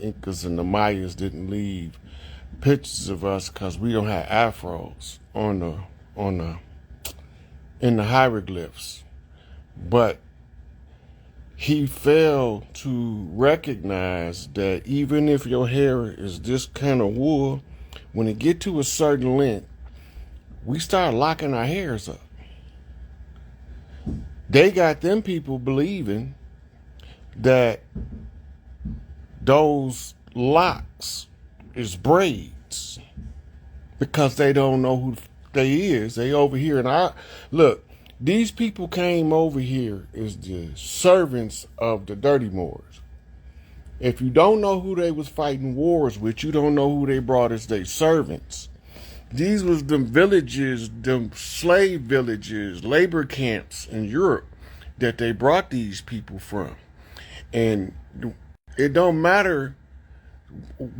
Incas and the Mayas didn't leave pictures of us because we don't have afros in the hieroglyphs. But he failed to recognize that even if your hair is this kind of wool, when it get to a certain length, we start locking our hairs up. They got them people believing that those locks is braids because they don't know who they is. They over here, and look, these people came over here as the servants of the dirty Moors. If you don't know who they was fighting wars with, you don't know who they brought as their servants. These was them villages, them slave villages, labor camps in Europe that they brought these people from. And it don't matter,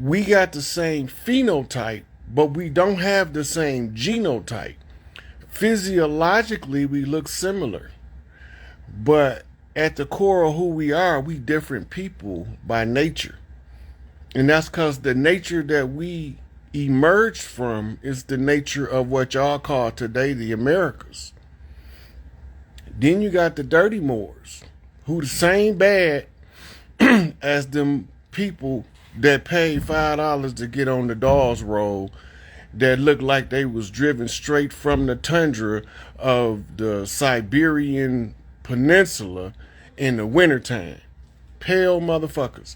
we got the same phenotype, but we don't have the same genotype. Physiologically, we look similar, but at the core of who we are, we different people by nature. And that's because the nature that we emerged from is the nature of what y'all call today the Americas. Then you got the dirty Moors, who the same bad as them people that paid $5 to get on the Dawes Road, that looked like they was driven straight from the tundra of the Siberian Peninsula in the wintertime. Pale motherfuckers.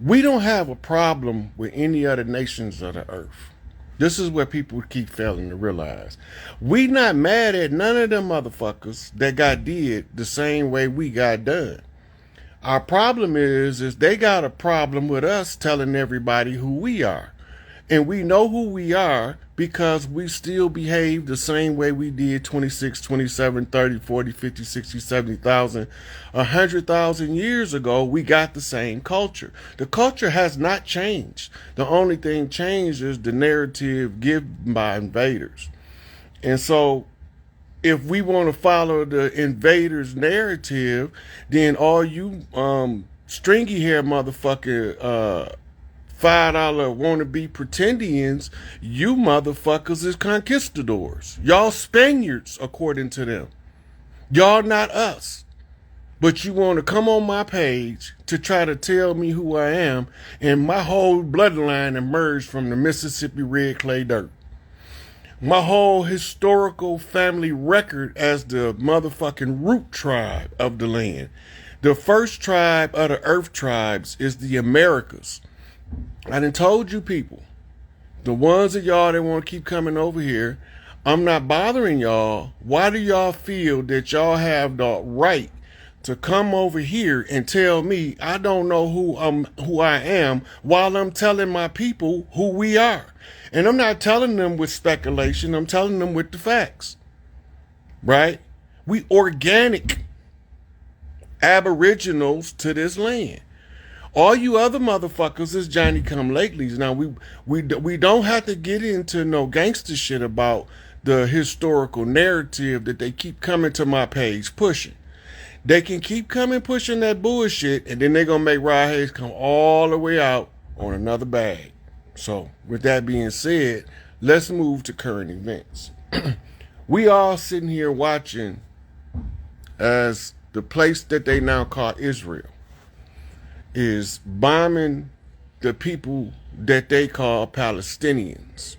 We don't have a problem with any other nations of the earth. This is what people keep failing to realize. We not mad at none of them motherfuckers that got did the same way we got done. Our problem is they got a problem with us telling everybody who we are. And we know who we are because we still behave the same way we did 26, 27, 30, 40, 50, 60, 70,000, 100,000 years ago. We got the same culture. The culture has not changed. The only thing changed is the narrative given by invaders. And so if we want to follow the invaders' narrative, then all you stringy hair motherfucker $5 wannabe pretendians, you motherfuckers is conquistadors. Y'all Spaniards, according to them. Y'all not us. But you want to come on my page to try to tell me who I am, and my whole bloodline emerged from the Mississippi red clay dirt. My whole historical family record as the motherfucking root tribe of the land. The first tribe of the earth tribes is the Americas. I done told you people, the ones of y'all that want to keep coming over here, I'm not bothering y'all. Why do y'all feel that y'all have the right to come over here and tell me I don't know who I am while I'm telling my people who we are? And I'm not telling them with speculation. I'm telling them with the facts, right? We organic aboriginals to this land. All you other motherfuckers is Johnny come latelys. Now we don't have to get into no gangster shit about the historical narrative that they keep coming to my page pushing. They can keep coming pushing that bullshit, and then they're gonna make Rod Hayes come all the way out on another bag. So with that being said, let's move to current events. We all sitting here watching as the place that they now call Israel is bombing the people that they call Palestinians.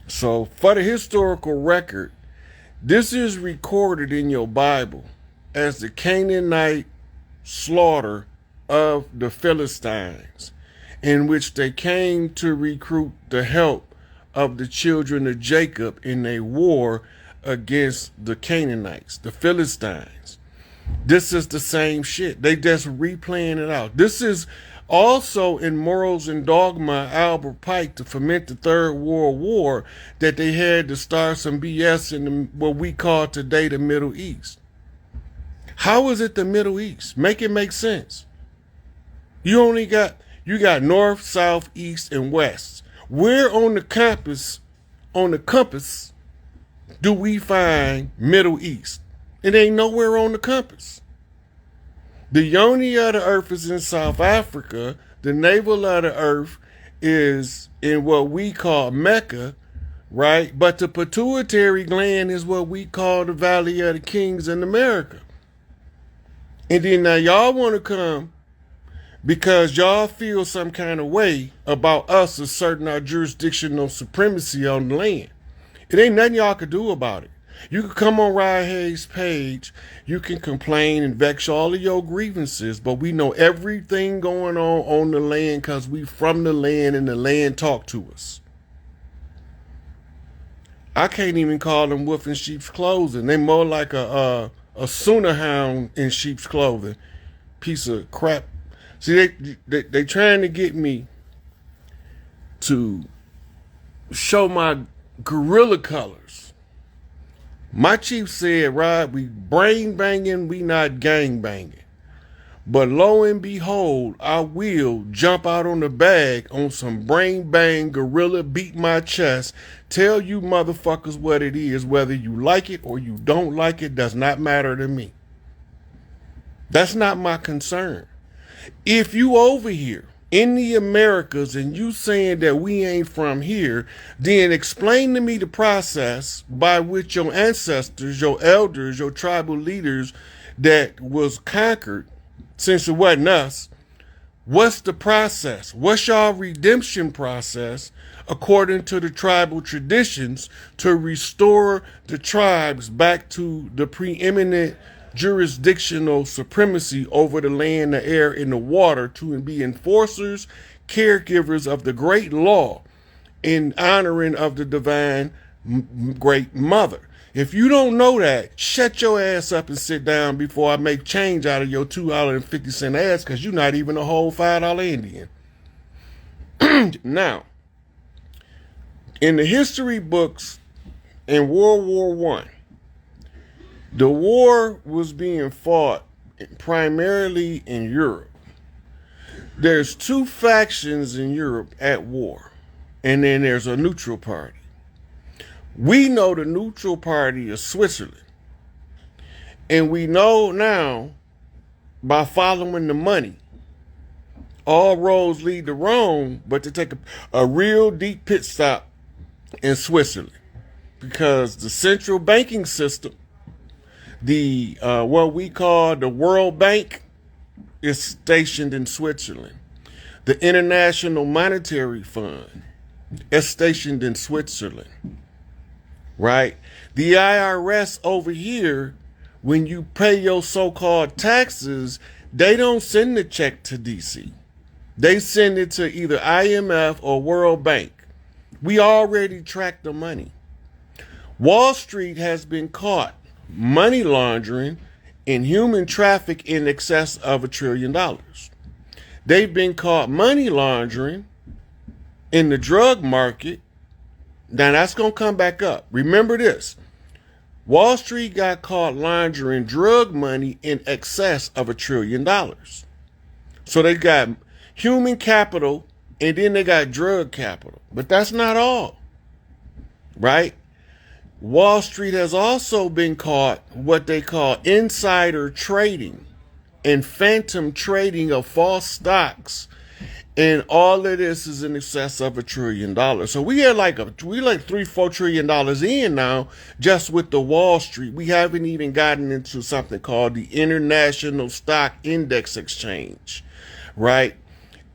So for the historical record, this is recorded in your Bible as the Canaanite slaughter of the Philistines, in which they came to recruit the help of the children of Jacob in a war against the Canaanites, the Philistines. This is the same shit. They just replaying it out. This is also in Morals and Dogma, Albert Pike, to foment the Third World War, that they had to start some BS in what we call today the Middle East. How is it the Middle East? Make it make sense. You got north, south, east, and west. Where on the compass do we find Middle East? It ain't nowhere on the compass. The yoni of the earth is in South Africa. the navel of the earth is in what we call Mecca, right? But the pituitary gland is what we call the Valley of the Kings in America. And then now y'all want to come because y'all feel some kind of way about us asserting our jurisdictional supremacy on the land. It ain't nothing y'all could do about it. You can come on Ryan Hayes' page, you can complain and vex all of your grievances, but we know everything going on the land because we from the land and the land talk to us. I can't even call them wolf in sheep's clothing. They more like a sooner hound in sheep's clothing. Piece of crap. See, they trying to get me to show my gorilla colors. My chief said, Rod, we brain banging, we not gang banging. But lo and behold, I will jump out on the bag on some brain bang gorilla, beat my chest, tell you motherfuckers what it is, whether you like it or you don't like it, does not matter to me. That's not my concern. If you over here in the Americas and you saying that we ain't from here, then explain to me the process by which your ancestors, your elders, your tribal leaders that was conquered, since it wasn't us, what's the process? What's y'all redemption process according to the tribal traditions to restore the tribes back to the preeminent jurisdictional supremacy over the land, the air, and the water, to be enforcers, caregivers of the great law in honoring of the divine great mother? If you don't know that, shut your ass up and sit down before I make change out of your $2.50 ass, because you're not even a whole $5 Indian. Now, in the history books in World War I, the war was being fought primarily in Europe. There's two factions in Europe at war, and then there's a neutral party. We know the neutral party is Switzerland. And we know now, by following the money, all roads lead to Rome, but to take a real deep pit stop in Switzerland. Because the central banking system, the what we call the World Bank, is stationed in Switzerland. The International Monetary Fund is stationed in Switzerland. Right? The IRS over here, when you pay your so-called taxes, they don't send the check to DC. They send it to either IMF or World Bank. We already track the money. Wall Street has been caught money laundering and human traffic in excess of $1 trillion. They've been caught money laundering in the drug market. Now that's going to come back up. Remember this. Wall Street got caught laundering drug money in excess of $1 trillion. So they got human capital and then they got drug capital. But that's not all. Right? Wall Street has also been caught what they call insider trading and phantom trading of false stocks. And all of this is in excess of $1 trillion. So we are like $3-4 trillion in now just with the Wall Street. We haven't even gotten into something called the International Stock Index Exchange, right?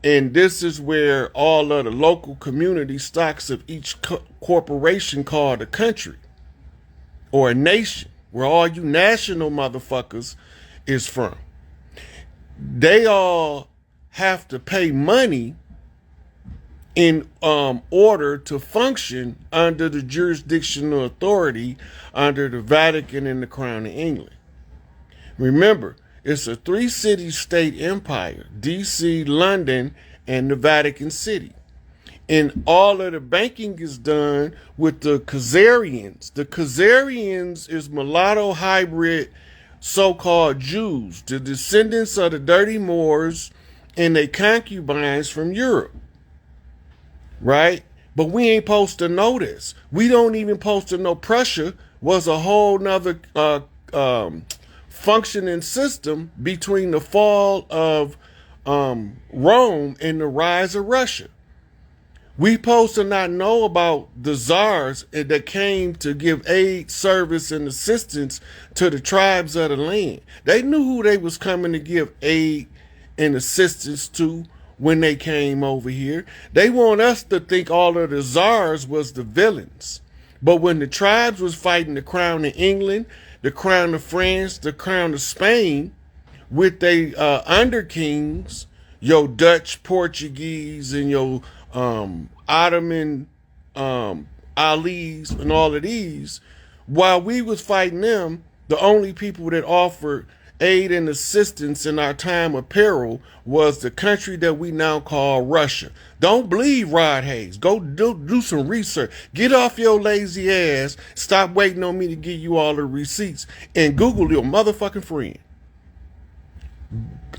And this is where all of the local community stocks of each corporation called a country or a nation, where all you national motherfuckers is from. They all have to pay money in order to function under the jurisdictional authority under the Vatican and the Crown of England. Remember, it's a 3-city state empire: DC, London, and the Vatican City. And all of the banking is done with the Khazarians. The Khazarians is mulatto hybrid so-called Jews, the descendants of the dirty Moors and they concubines from Europe, right? But we ain't supposed to know this. We don't even supposed to know Prussia was a whole nother functioning system between the fall of Rome and the rise of Russia. We supposed to not know about the czars that came to give aid, service, and assistance to the tribes of the land. They knew who they was coming to give aid and assistance to when they came over here. They want us to think all of the czars was the villains. But when the tribes was fighting the crown of England, the crown of France, the crown of Spain, with they under kings, your Dutch, Portuguese, and your Ottoman Ali's and all of these, while we was fighting them, the only people that offered aid and assistance in our time of peril was the country that we now call Russia. Don't believe Rod Hayes. Go do some research. Get off your lazy ass. Stop waiting on me to give you all the receipts and Google your motherfucking friend.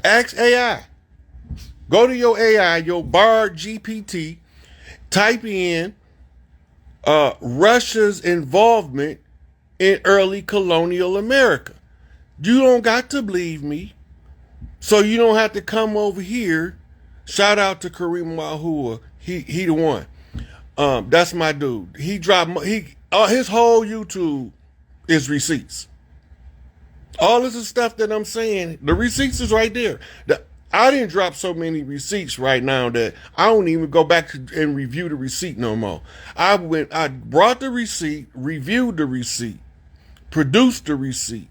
Ask AI. Go to your AI, your Bard GPT, type in Russia's involvement in early colonial America. You don't got to believe me. So you don't have to come over here. Shout out to Kareem Mahua. He the one. That's my dude. He dropped his whole YouTube is receipts. All this is stuff that I'm saying. The receipts is right there. I didn't drop so many receipts right now that I don't even go back and review the receipt no more. I brought the receipt, reviewed the receipt, produced the receipt.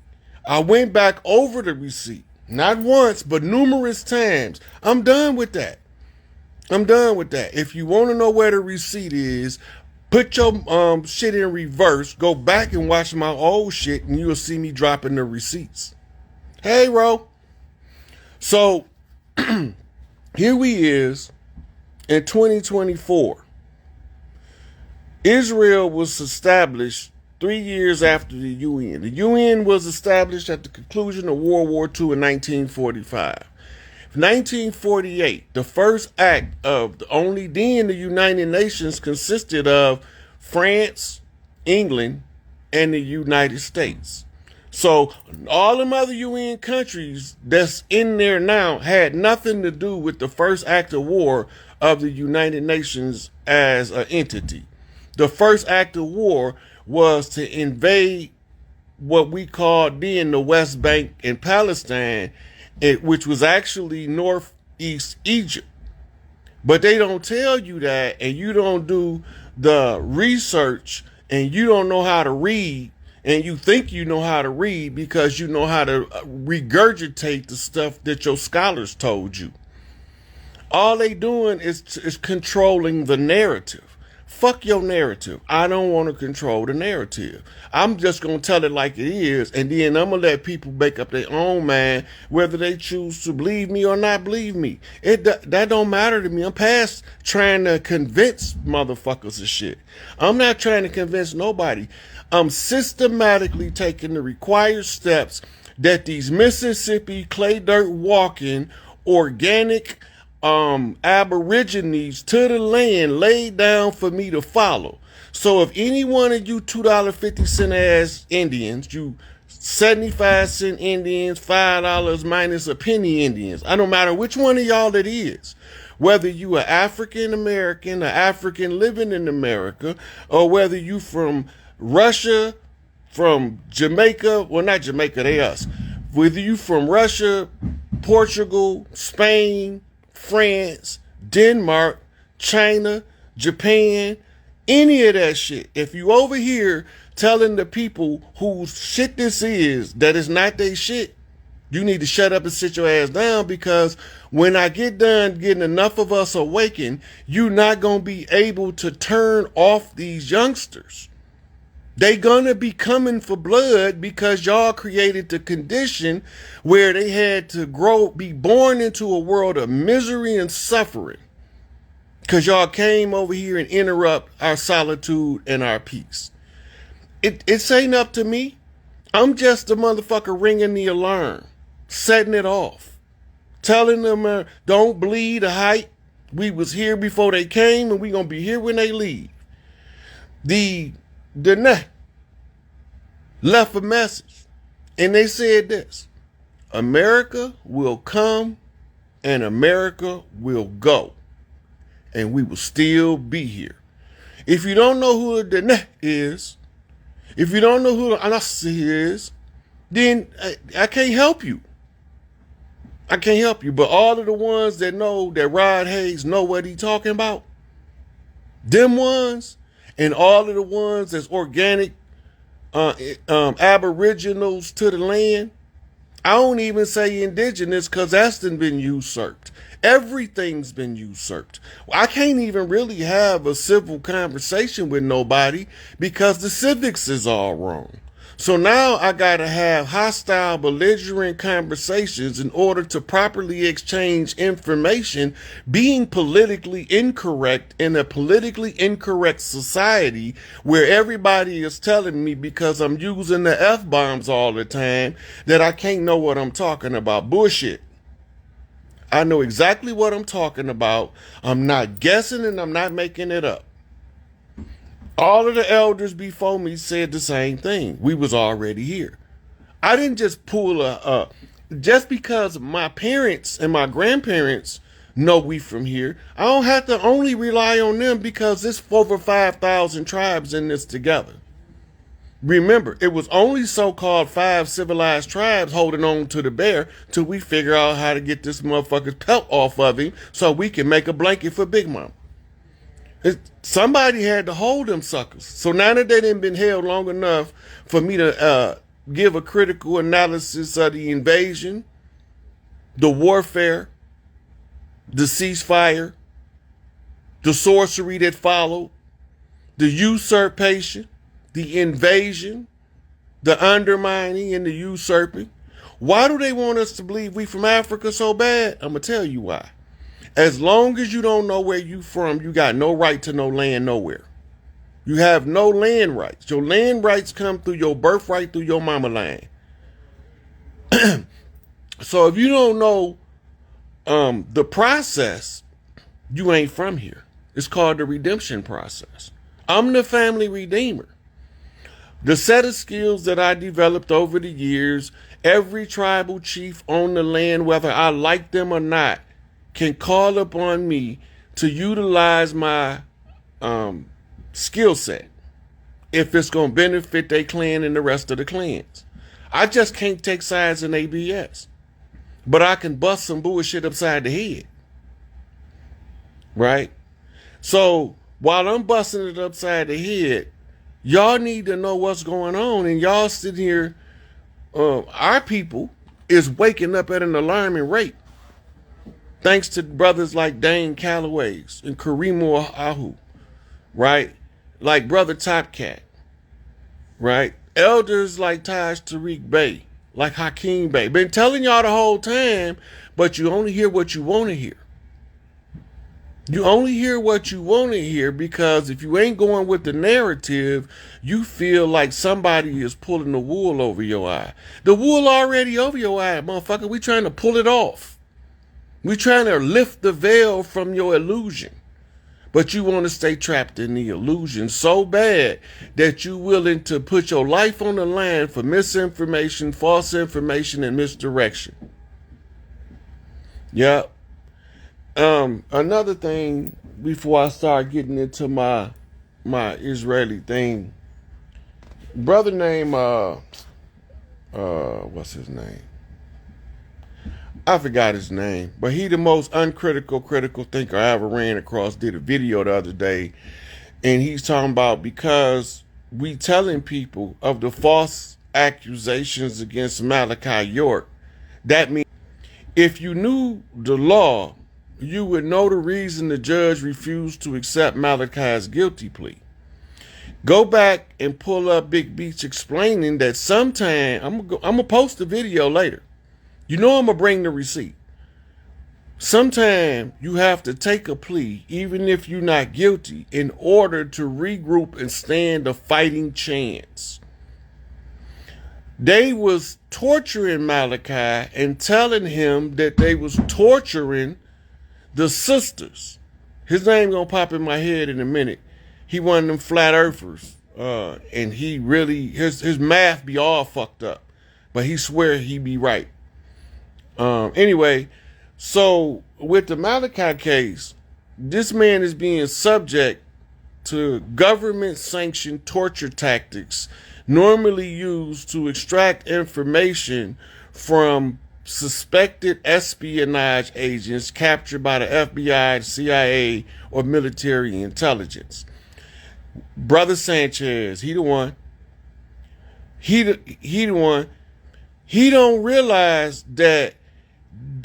I went back over the receipt, not once, but numerous times. I'm done with that. I'm done with that. If you want to know where the receipt is, put your shit in reverse, go back and watch my old shit, and you'll see me dropping the receipts. Hey, Ro. So, here we is in 2024. Israel was established 3 years after the UN. The UN was established at the conclusion of World War II in 1945. 1948, the first act of only then the United Nations consisted of France, England, and the United States. So all them other UN countries that's in there now had nothing to do with the first act of war of the United Nations as an entity. The first act of war was to invade what we called then the West Bank and Palestine, which was actually northeast Egypt. But they don't tell you that, and you don't do the research, and you don't know how to read, and you think you know how to read because you know how to regurgitate the stuff that your scholars told you. All they doing is controlling the narrative. Fuck your narrative. I don't want to control the narrative. I'm just going to tell it like it is, and then I'm going to let people make up their own mind whether they choose to believe me or not believe me. That don't matter to me. I'm past trying to convince motherfuckers of shit. I'm not trying to convince nobody. I'm systematically taking the required steps that these Mississippi clay dirt walking organic aborigines to the land laid down for me to follow. So if any one of you $2.50 ass Indians, you 75-cent Indians, $5 minus a penny Indians, I don't matter which one of y'all it is, whether you are African American or African living in America, or whether you from Russia, from Jamaica, well not Jamaica, they us, whether you from Russia, Portugal, Spain, France, Denmark, China, Japan, any of that shit. If you over here telling the people whose shit this is that it's not their shit, you need to shut up and sit your ass down, because when I get done getting enough of us awakened, you're not going to be able to turn off these youngsters. They gonna be coming for blood because y'all created the condition where they had to be born into a world of misery and suffering. Because y'all came over here and interrupt our solitude and our peace. It's ain't up to me. I'm just a motherfucker ringing the alarm, setting it off, telling them don't bleed a hype. We was here before they came, and we gonna be here when they leave. The net left a message, and they said this: America will come and America will go. And we will still be here. If you don't know who the Ne is, if you don't know who the Anasi is, then I can't help you. I can't help you. But all of the ones that know that Rod Hayes know what he talking about, them ones, and all of the ones that's organic aboriginals to the land, I don't even say indigenous because that's been usurped. Everything's been usurped. I can't even really have a civil conversation with nobody because the civics is all wrong. So now I got to have hostile, belligerent conversations in order to properly exchange information, being politically incorrect in a politically incorrect society where everybody is telling me because I'm using the F-bombs all the time that I can't know what I'm talking about. Bullshit. I know exactly what I'm talking about. I'm not guessing and I'm not making it up. All of the elders before me said the same thing. We was already here. I didn't just pull just because my parents and my grandparents know we from here, I don't have to only rely on them because there's over 5,000 tribes in this together. Remember, it was only so-called 5 civilized tribes holding on to the bear till we figure out how to get this motherfucker's pelt off of him so we can make a blanket for Big Mama. Somebody had to hold them suckers. So now that they didn't been held long enough for me to give a critical analysis of the invasion, the warfare, the ceasefire, the sorcery that followed, the usurpation, the invasion, the undermining and the usurping. Why do they want us to believe we from Africa so bad? I'm going to tell you why. As long as you don't know where you from, you got no right to no land nowhere. You have no land rights. Your land rights come through your birthright, through your mama line. So if you don't know the process, you ain't from here. It's called the redemption process. I'm the family redeemer. The set of skills that I developed over the years, every tribal chief on the land, whether I like them or not, can call upon me to utilize my skill set if it's going to benefit their clan and the rest of the clans. I just can't take sides in ABS, but I can bust some bullshit upside the head, right? So while I'm busting it upside the head, y'all need to know what's going on, and y'all sitting here, our people is waking up at an alarming rate. Thanks to brothers like Dane Calloway's and Kareem Ahu, right? Like Brother Top Cat, right? Elders like Taj Tariq Bey, like Hakeem Bey. Been telling y'all the whole time, but you only hear what you want to hear. You only hear what you want to hear because if you ain't going with the narrative, you feel like somebody is pulling the wool over your eye. The wool already over your eye, motherfucker. We trying to pull it off. We're trying to lift the veil from your illusion. But you want to stay trapped in the illusion so bad that you're willing to put your life on the line for misinformation, false information, and misdirection. Yep. Another thing before I start getting into my Israeli thing, brother named what's his name? I forgot his name, but he the most uncritical critical thinker I ever ran across. Did a video the other day, and he's talking about because we telling people of the false accusations against Malachi York, that means if you knew the law, you would know the reason the judge refused to accept Malachi's guilty plea. Go back and pull up Big Beach explaining that sometime, I'm gonna post the video later. You know I'm going to bring the receipt. Sometimes you have to take a plea, even if you're not guilty, in order to regroup and stand a fighting chance. They was torturing Malachi and telling him that they was torturing the sisters. His name going to pop in my head in a minute. He one of them flat earthers. And he really, his math be all fucked up. But he swear he be right. Anyway, So with the Malachi case, this man is being subject to government-sanctioned torture tactics normally used to extract information from suspected espionage agents captured by the FBI, CIA, or military intelligence. Brother Sanchez, he the one. He the one. He don't realize that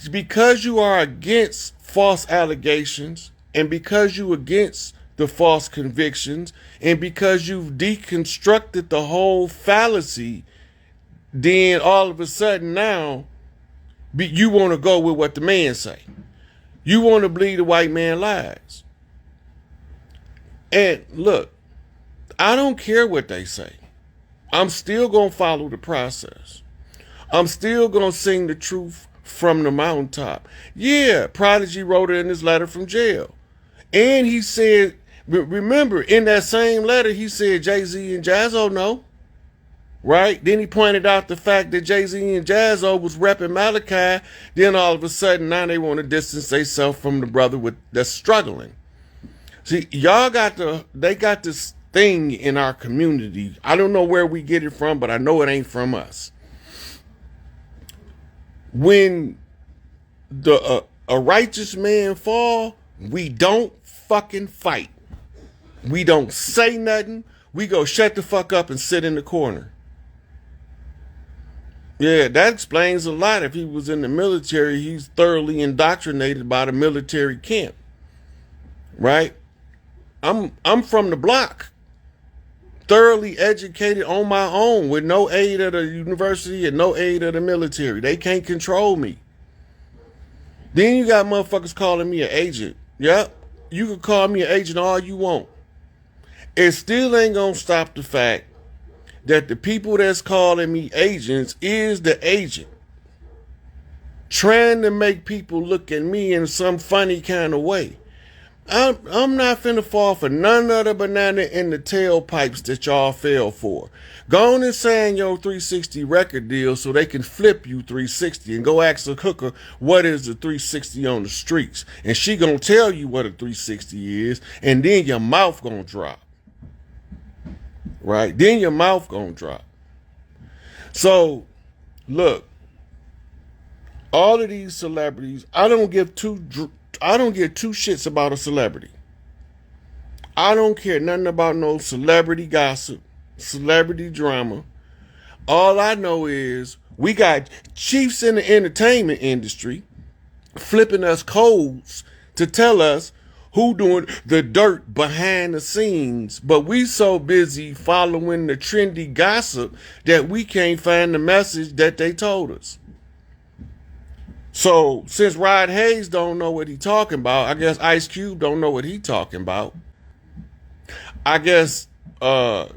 because you are against false allegations and because you against the false convictions and because you've deconstructed the whole fallacy, then all of a sudden now you want to go with what the man say. You want to believe the white man lies. And look, I don't care what they say. I'm still going to follow the process. I'm still going to sing the truth from the mountaintop. Yeah, Prodigy wrote it in his letter from jail. And he said, remember, in that same letter, he said Jay-Z and Jazzo know. Right? Then he pointed out the fact that Jay-Z and Jazzo was repping Malachi. Then all of a sudden, now they want to distance themselves from the brother that's struggling. See, they got this thing in our community. I don't know where we get it from, but I know it ain't from us. When a righteous man fall, we don't fucking fight. We don't say nothing. We go shut the fuck up and sit in the corner. Yeah, that explains a lot. If he was in the military, he's thoroughly indoctrinated by the military camp. Right? I'm from the block. Thoroughly educated on my own with no aid of the university and no aid of the military. They can't control me. Then you got motherfuckers calling me an agent. Yep. You can call me an agent all you want. It still ain't gonna stop the fact that the people that's calling me agents is the agent. Trying to make people look at me in some funny kind of way. I'm not finna fall for none of the banana in the tailpipes that y'all fell for. Go on and sign your 360 record deal so they can flip you 360 and go ask a hooker what is the 360 on the streets. And she gonna tell you what a 360 is, and then your mouth gonna drop. Right? Then your mouth gonna drop. So, look, all of these celebrities, I don't give two shits about a celebrity. I don't care nothing about no celebrity gossip, celebrity drama. All I know is we got chiefs in the entertainment industry flipping us codes to tell us who doing the dirt behind the scenes. But we so busy following the trendy gossip that we can't find the message that they told us. So, since Rod Hayes don't know what he talking about, I guess Ice Cube don't know what he talking about. I guess Raekwon,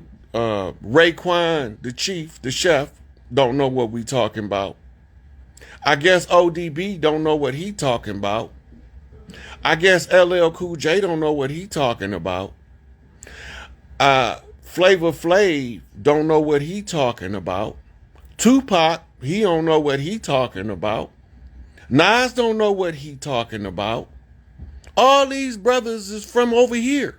the chief, the chef, don't know what we talking about. I guess ODB don't know what he talking about. I guess LL Cool J don't know what he talking about. Flavor Flav don't know what he talking about. Tupac, he don't know what he talking about. Nas don't know what he talking about. All these brothers is from over here.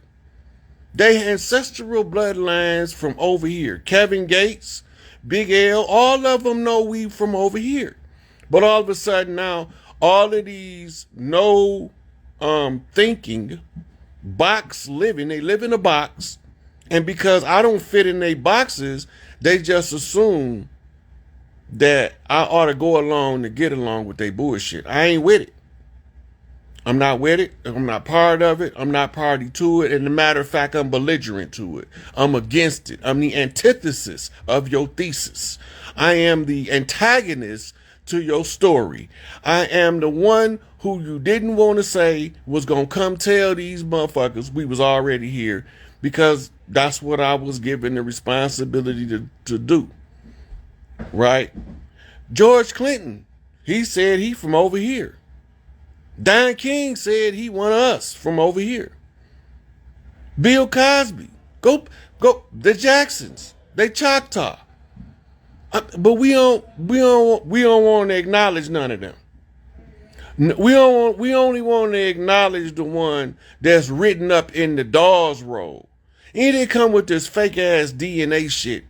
They ancestral bloodlines from over here. Kevin Gates, Big L, all of them know we from over here. But all of a sudden now, all of these thinking, box living, they live in a box. And because I don't fit in their boxes, they just assume that I ought to go along to get along with their bullshit. I ain't with it. I'm not with it. I'm not part of it. I'm not party to it. And as a matter of fact, I'm belligerent to it. I'm against it. I'm the antithesis of your thesis. I am the antagonist to your story. I am the one who you didn't want to say was going to come tell these motherfuckers we was already here, because that's what I was given the responsibility to do. Right? George Clinton, he said he from over here. Don King said he one of us from over here. Bill Cosby, go the Jacksons, they Choctaw. But we don't want to acknowledge none of them. We only want to acknowledge the one that's written up in the Dawes roll. And they come with this fake ass DNA shit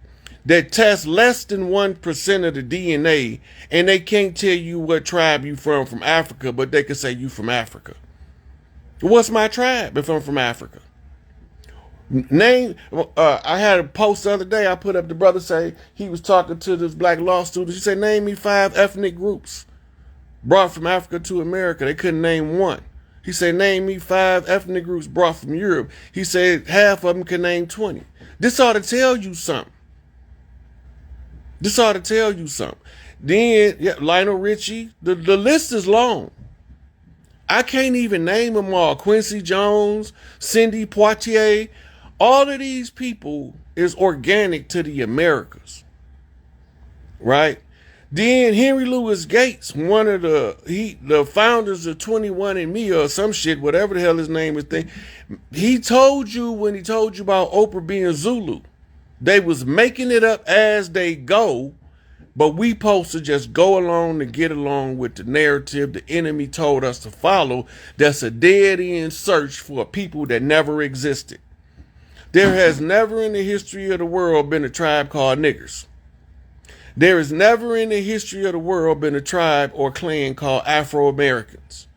that tests less than 1% of the DNA, and they can't tell you what tribe you from Africa, but they can say you from Africa. What's my tribe if I'm from Africa? Name. I had a post the other day. I put up, the brother say he was talking to this black law student. He said, name me 5 ethnic groups brought from Africa to America. They couldn't name one. He said, name me 5 ethnic groups brought from Europe. He said half of them can name 20. This ought to tell you something. This ought to tell you something. Then, yeah, Lionel Richie, the list is long. I can't even name them all. Quincy Jones, Cindy Poitier, all of these people is organic to the Americas, right? Then Henry Louis Gates, one of the founders of 21andMe or some shit, whatever the hell his name is, he told you when he told you about Oprah being Zulu, they was making it up as they go, but we supposed to just go along and get along with the narrative the enemy told us to follow. That's a dead-end search for a people that never existed. There has never in the history of the world been a tribe called niggers. There has never in the history of the world been a tribe or clan called Afro-Americans,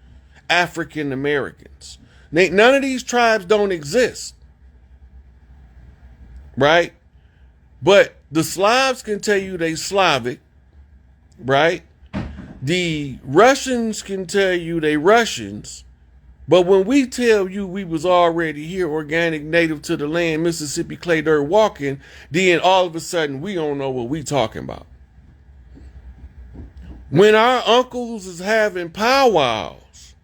African Americans. None of these tribes don't exist, right? But the Slavs can tell you they Slavic, right? The Russians can tell you they Russians. But when we tell you we was already here, organic, native to the land, Mississippi, clay dirt walking, then all of a sudden we don't know what we talking about. When our uncles is having powwows,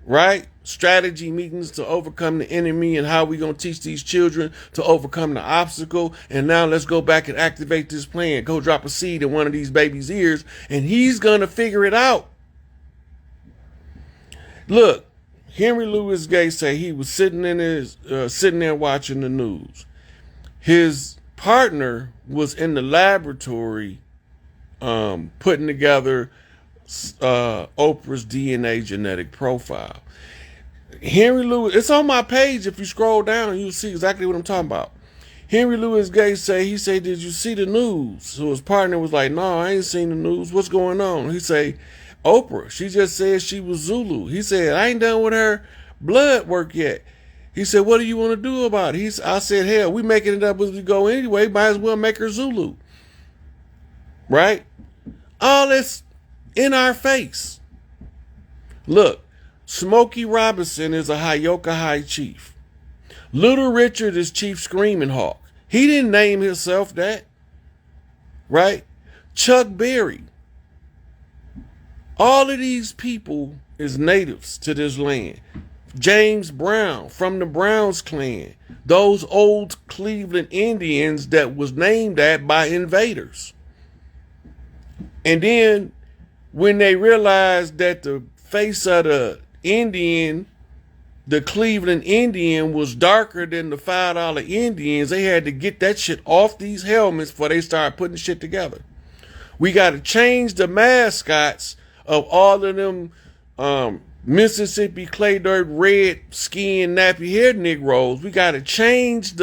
right? Strategy meetings to overcome the enemy and how we gonna teach these children to overcome the obstacle. And now let's go back and activate this plan. Go drop a seed in one of these babies' ears and he's gonna figure it out. Look. Henry Louis Gates said he was sitting there watching the news. His partner was in the laboratory putting together Oprah's DNA genetic profile. Henry Louis, it's on my page. If you scroll down, you'll see exactly what I'm talking about. Henry Louis Gates he said, did you see the news? So his partner was like, no, I ain't seen the news. What's going on? He said, Oprah, she just said she was Zulu. He said, I ain't done with her blood work yet. He said, what do you want to do about it? I said, hell, we making it up as we go anyway. Might as well make her Zulu. Right? All this in our face. Look, Smokey Robinson is a Hyoka High chief. Little Richard is Chief Screaming Hawk. He didn't name himself that. Right? Chuck Berry. All of these people is natives to this land. James Brown from the Browns clan. Those old Cleveland Indians that was named that by invaders. And then when they realized that the face of the Indian, the Cleveland Indian, was darker than the $5 Indians, they had to get that shit off these helmets before they started putting shit together. We got to change the mascots of all of them Mississippi clay dirt red skin nappy haired Negroes. We got to change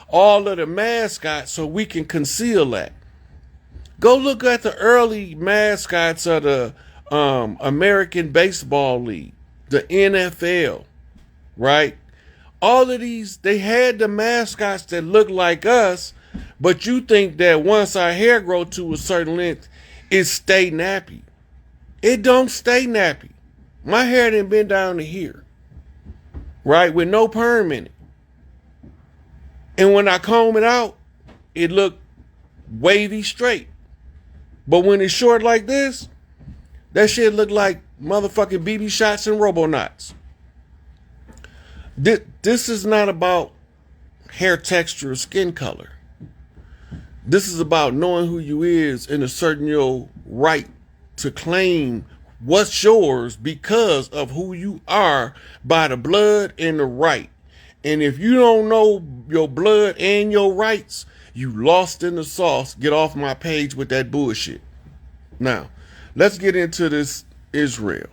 all of the mascots so we can conceal that. Go look at the early mascots of the American Baseball League, the NFL, right? All of these, they had the mascots that look like us, but you think that once our hair grow to a certain length, it stay nappy. It don't stay nappy. My hair done been down to here, right? With no perm in it. And when I comb it out, it look wavy straight. But when it's short like this, that shit look like motherfucking BB shots and Robonauts. This is not about hair texture or skin color. This is about knowing who you is and asserting your right to claim what's yours because of who you are by the blood and the right. And if you don't know your blood and your rights, you lost in the sauce. Get off my page with that bullshit. Now, let's get into this Israel.